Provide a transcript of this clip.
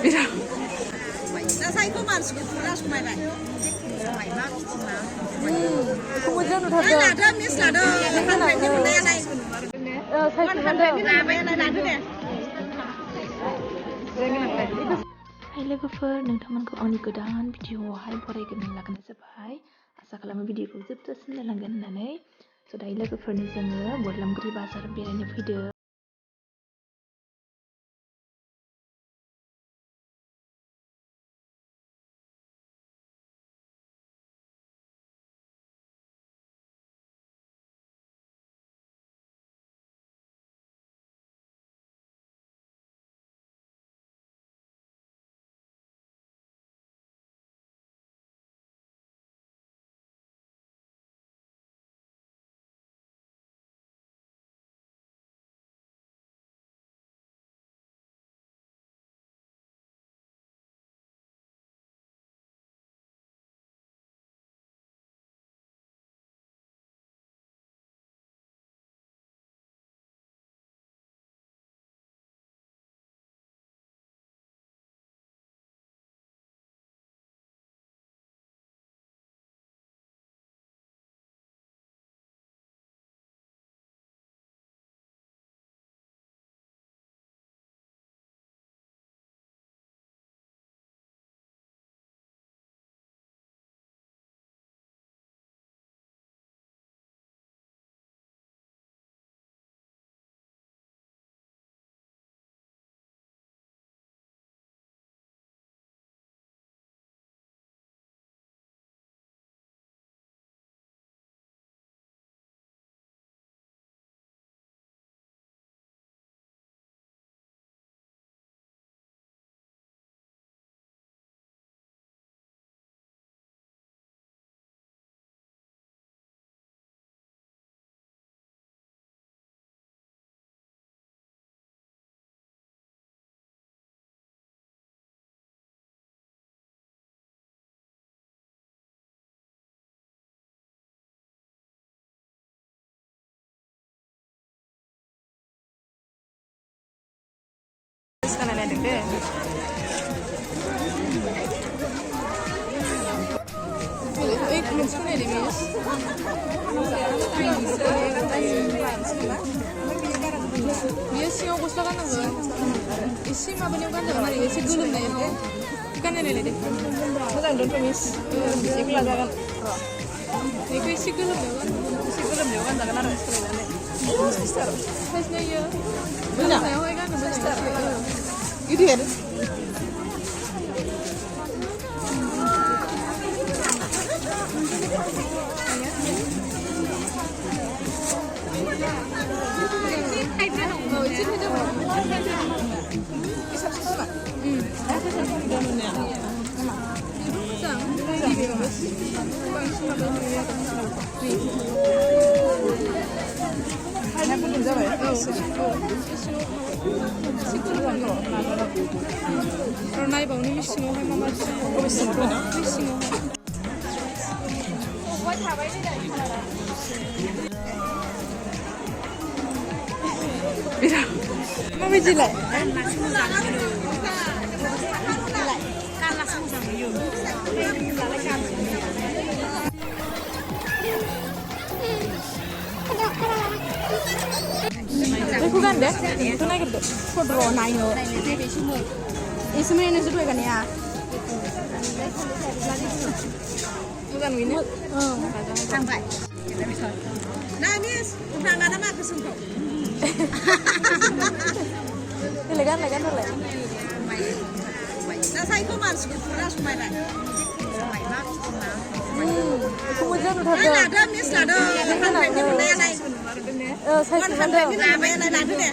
बिराद दासाइखौ मानसिखौ फुरा समायबाय समायना बिदिना बेखौ मोजां नुथारदों लादो मिस लादो फानबायनि मोननायालाय साइकेल लाबायालाय लादो दे हाय लोगोफोर नोंथांमोनखौ आंनि गोदान भिडिअआवहाय बरायगोन लागायनाय जाबाय आसा खालामो भिडिअखौ जोबजासिम नायलांगोन होननानै स' दायो लोगोफोरनि जोङो बरलामगुरि बाजार बेरायनो फैदों sekarang ada deh ik moet schoenen die mis dia siang gosla kan nggak isi mah banyak kan jangan isi gulung deh kan ini deh bukan dong mis isi gulung kan itu isi gulung kan jangan ada sekali deh sister size-nya ya benar saya kan sister gitu ya Naik bau ini misi mau mama misi mau biar mau biji lah itu kan deh itu naik itu foto naik lo इसमें इन्हें जुड़ गया निया bukan ini sampai nah miss udah nggak ada mah kesumpah legan boleh दासाइखौ मानसिखौ फुरा समायबाय समायना बिदिना बेखौ मोजां नुथारदों लादो मिस लादो फानबायनि मोननायालाय साइकेल फानबायनि लाबायालाय लादो दे